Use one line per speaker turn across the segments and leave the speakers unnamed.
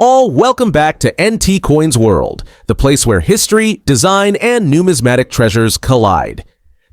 Welcome back to NT Coins World, the place where history, design, and numismatic treasures collide.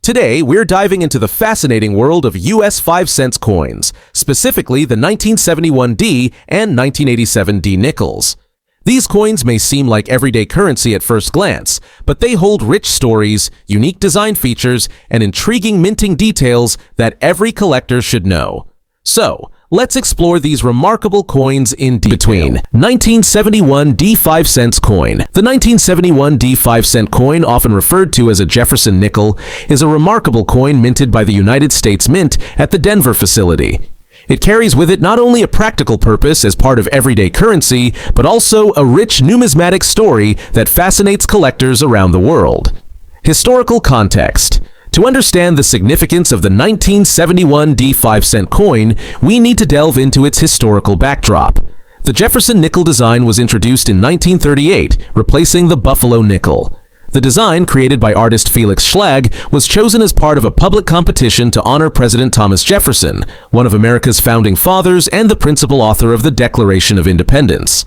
Today, we're diving into the fascinating world of US 5-cent coins, specifically the 1971D and 1987D nickels. These coins may seem like everyday currency at first glance, but they hold rich stories, unique design features, and intriguing minting details that every collector should know. So, let's explore these remarkable coins in detail. Between 1971 D5 cents coin. The 1971 D5 cent coin, often referred to as a Jefferson nickel, is a remarkable coin minted by the United States Mint at the Denver facility. It carries with it not only a practical purpose as part of everyday currency, but also a rich numismatic story that fascinates collectors around the world. Historical context. To understand the significance of the 1971 D5 cent coin, we need to delve into its historical backdrop. The Jefferson nickel design was introduced in 1938, replacing the Buffalo nickel. The design, created by artist Felix Schlag, was chosen as part of a public competition to honor President Thomas Jefferson, one of America's founding fathers and the principal author of the Declaration of Independence.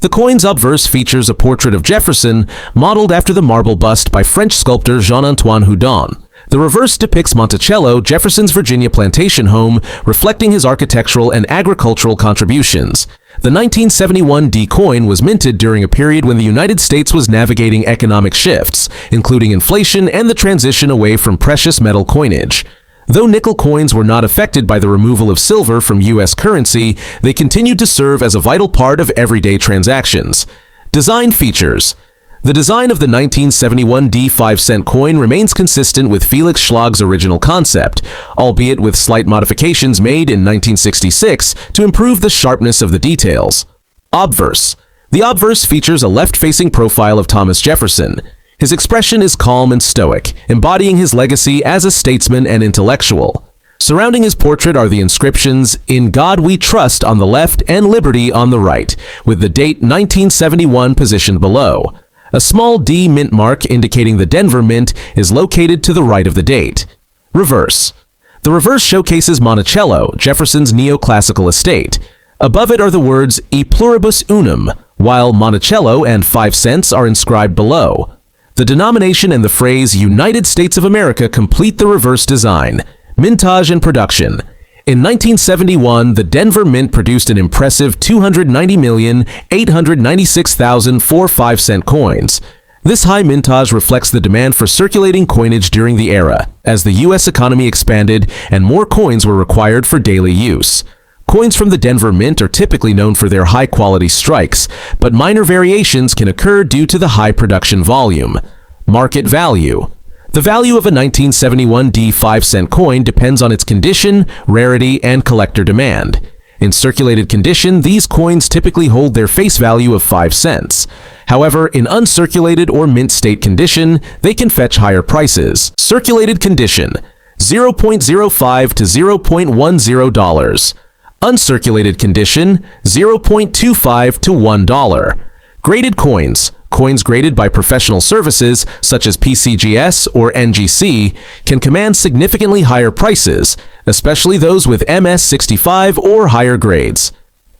The coin's obverse features a portrait of Jefferson, modeled after the marble bust by French sculptor Jean-Antoine Houdon. The reverse depicts Monticello, Jefferson's Virginia plantation home, reflecting his architectural and agricultural contributions. The 1971 D coin was minted during a period when the United States was navigating economic shifts, including inflation and the transition away from precious metal coinage. Though nickel coins were not affected by the removal of silver from U.S. currency, they continued to serve as a vital part of everyday transactions. Design features. The design of the 1971 D5 cent coin remains consistent with Felix Schlag's original concept, albeit with slight modifications made in 1966 to improve the sharpness of the details. Obverse. The obverse features a left-facing profile of Thomas Jefferson. His expression is calm and stoic, embodying his legacy as a statesman and intellectual. Surrounding his portrait are the inscriptions, "In God We Trust" on the left and "Liberty" on the right, with the date 1971 positioned below. A small D mint mark indicating the Denver Mint is located to the right of the date. Reverse. The reverse showcases Monticello, Jefferson's neoclassical estate. Above it are the words "E pluribus unum," while Monticello and 5 cents are inscribed below. The denomination and the phrase "United States of America" complete the reverse design. Mintage and production. In 1971, the Denver Mint produced an impressive 290,896,004 5-cent coins. This high mintage reflects the demand for circulating coinage during the era, as the U.S. economy expanded and more coins were required for daily use. Coins from the Denver Mint are typically known for their high-quality strikes, but minor variations can occur due to the high production volume. Market value. The value of a 1971 D5 cent coin depends on its condition, rarity, and collector demand. In circulated condition, these coins typically hold their face value of 5 cents. However, in uncirculated or mint state condition, they can fetch higher prices. Circulated condition: $0.05 to $0.10. Uncirculated condition: $0.25 to $1. Graded coins. Coins graded by professional services, such as PCGS or NGC, can command significantly higher prices, especially those with MS65 or higher grades.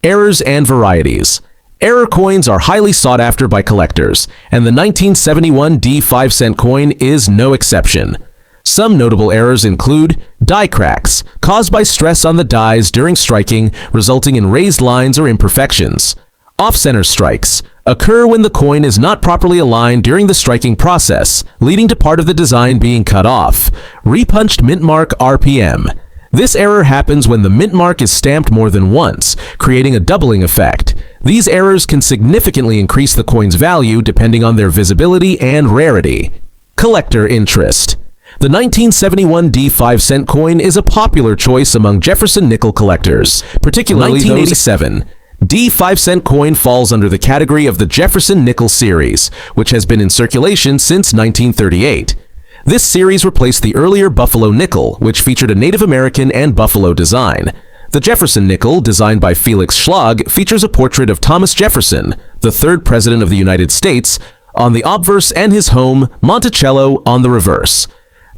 Errors and varieties. Error coins are highly sought after by collectors, and the 1971 D5 cent coin is no exception. Some notable errors include die cracks, caused by stress on the dies during striking, resulting in raised lines or imperfections. Off-center strikes occur when the coin is not properly aligned during the striking process, leading to part of the design being cut off. Repunched mint mark RPM. This error happens when the mint mark is stamped more than once, creating a doubling effect. These errors can significantly increase the coin's value depending on their visibility and rarity. Collector interest. The 1971 D5 cent coin is a popular choice among Jefferson nickel collectors, particularly 1987. D5 cent coin falls under the category of the Jefferson Nickels series, which has been in circulation since 1938. This series replaced the earlier Buffalo nickel, which featured a Native American and buffalo design. The Jefferson nickel, designed by Felix Schlag, features a portrait of Thomas Jefferson, the third president of the United States, on the obverse and his home, Monticello, on the reverse.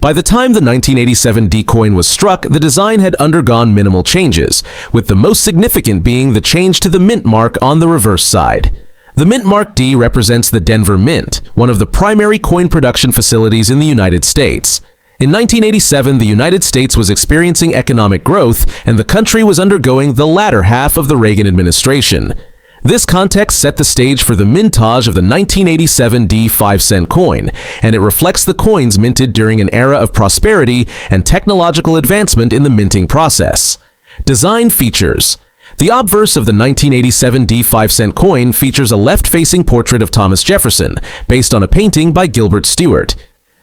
By the time the 1987 D coin was struck, the design had undergone minimal changes, with the most significant being the change to the mint mark on the reverse side. The mint mark D represents the Denver Mint, one of the primary coin production facilities in the United States. In 1987, the United States was experiencing economic growth, and the country was undergoing the latter half of the Reagan administration. This context set the stage for the mintage of the 1987 D 5-cent coin, and it reflects the coins minted during an era of prosperity and technological advancement in the minting process. Design features. The obverse of the 1987 D 5-cent coin features a left-facing portrait of Thomas Jefferson, based on a painting by Gilbert Stuart.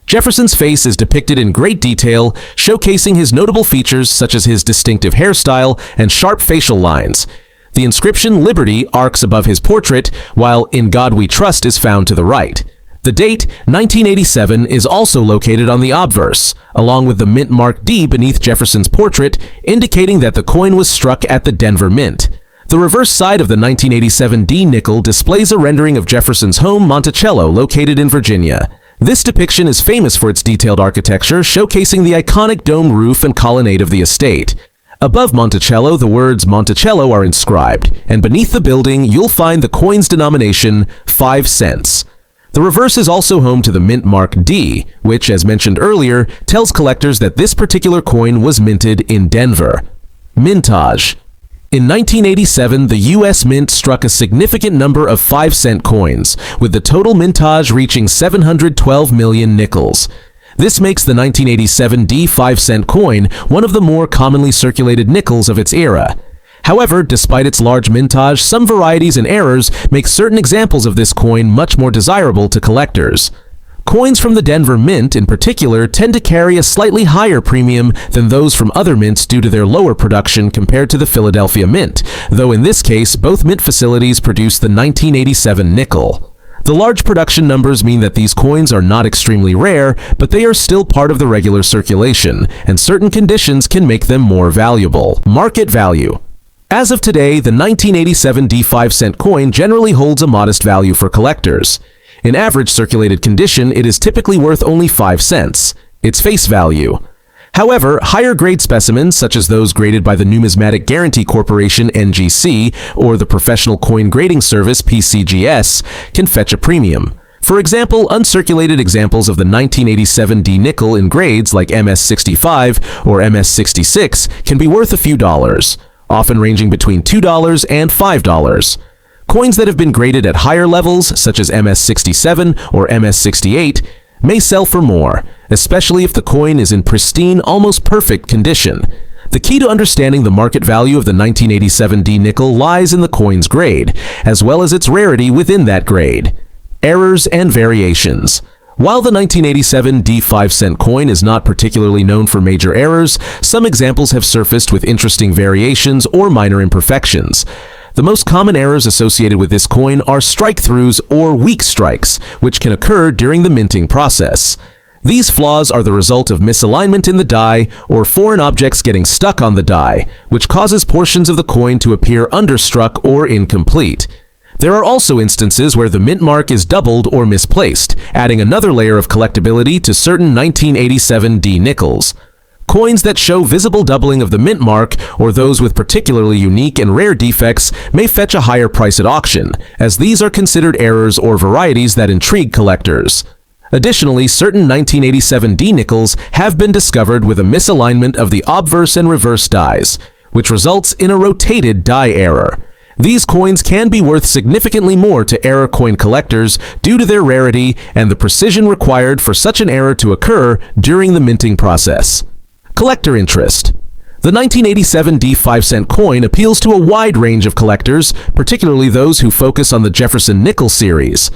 Jefferson's face is depicted in great detail, showcasing his notable features such as his distinctive hairstyle and sharp facial lines. The inscription Liberty arcs above his portrait, while In God We Trust is found to the right. The date, 1987, is also located on the obverse, along with the mint mark D beneath Jefferson's portrait, indicating that the coin was struck at the Denver Mint. The reverse side of the 1987 D nickel displays a rendering of Jefferson's home Monticello, located in Virginia. This depiction is famous for its detailed architecture, showcasing the iconic dome roof and colonnade of the estate. Above Monticello, the words Monticello are inscribed, and beneath the building, you'll find the coin's denomination, 5 cents. The reverse is also home to the mint mark D, which, as mentioned earlier, tells collectors that this particular coin was minted in Denver. Mintage. In 1987, the U.S. Mint struck a significant number of 5-cent coins, with the total mintage reaching 712 million nickels. This makes the 1987 D 5-cent coin one of the more commonly circulated nickels of its era. However, despite its large mintage, some varieties and errors make certain examples of this coin much more desirable to collectors. Coins from the Denver Mint, in particular, tend to carry a slightly higher premium than those from other mints due to their lower production compared to the Philadelphia Mint, though in this case, both mint facilities produce the 1987 nickel. The large production numbers mean that these coins are not extremely rare, but they are still part of the regular circulation, and certain conditions can make them more valuable. Market value. As of today, the 1987 D 5-cent coin generally holds a modest value for collectors. In average circulated condition, it is typically worth only 5 cents, its face value. However, higher-grade specimens, such as those graded by the Numismatic Guarantee Corporation (NGC) or the Professional Coin Grading Service (PCGS), can fetch a premium. For example, uncirculated examples of the 1987 D nickel in grades like MS65 or MS66 can be worth a few dollars, often ranging between $2 and $5. Coins that have been graded at higher levels, such as MS67 or MS68, may sell for more, especially if the coin is in pristine, almost perfect condition. The key to understanding the market value of the 1987 D nickel lies in the coin's grade, as well as its rarity within that grade. Errors and variations. While the 1987 D 5-cent coin is not particularly known for major errors, some examples have surfaced with interesting variations or minor imperfections. The most common errors associated with this coin are strike-throughs or weak strikes, which can occur during the minting process. These flaws are the result of misalignment in the die or foreign objects getting stuck on the die, which causes portions of the coin to appear understruck or incomplete. There are also instances where the mint mark is doubled or misplaced, adding another layer of collectability to certain 1987 D nickels. Coins that show visible doubling of the mint mark, or those with particularly unique and rare defects, may fetch a higher price at auction, as these are considered errors or varieties that intrigue collectors. Additionally, certain 1987 D nickels have been discovered with a misalignment of the obverse and reverse dies, which results in a rotated die error. These coins can be worth significantly more to error coin collectors due to their rarity and the precision required for such an error to occur during the minting process. Collector interest. The 1987 D 5-cent coin appeals to a wide range of collectors, particularly those who focus on the Jefferson Nickels series.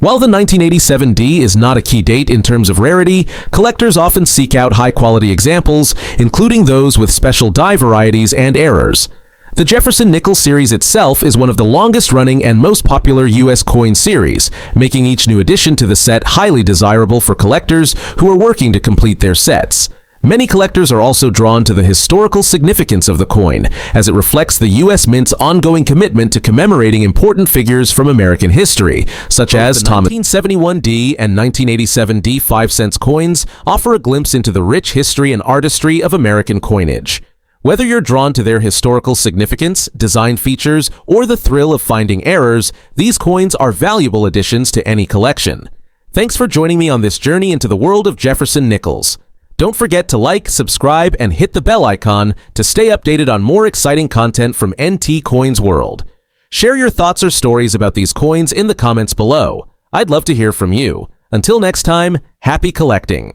While the 1987 D is not a key date in terms of rarity, collectors often seek out high-quality examples, including those with special die varieties and errors. The Jefferson Nickels series itself is one of the longest-running and most popular U.S. coin series, making each new addition to the set highly desirable for collectors who are working to complete their sets. Many collectors are also drawn to the historical significance of the coin, as it reflects the U.S. Mint's ongoing commitment to commemorating important figures from American history, such as the 1971D and 1987D 5-cent coins offer a glimpse into the rich history and artistry of American coinage. Whether you're drawn to their historical significance, design features, or the thrill of finding errors, these coins are valuable additions to any collection. Thanks for joining me on this journey into the world of Jefferson Nickels. Don't forget to like, subscribe, and hit the bell icon to stay updated on more exciting content from NT Coins World. Share your thoughts or stories about these coins in the comments below. I'd love to hear from you. Until next time, happy collecting!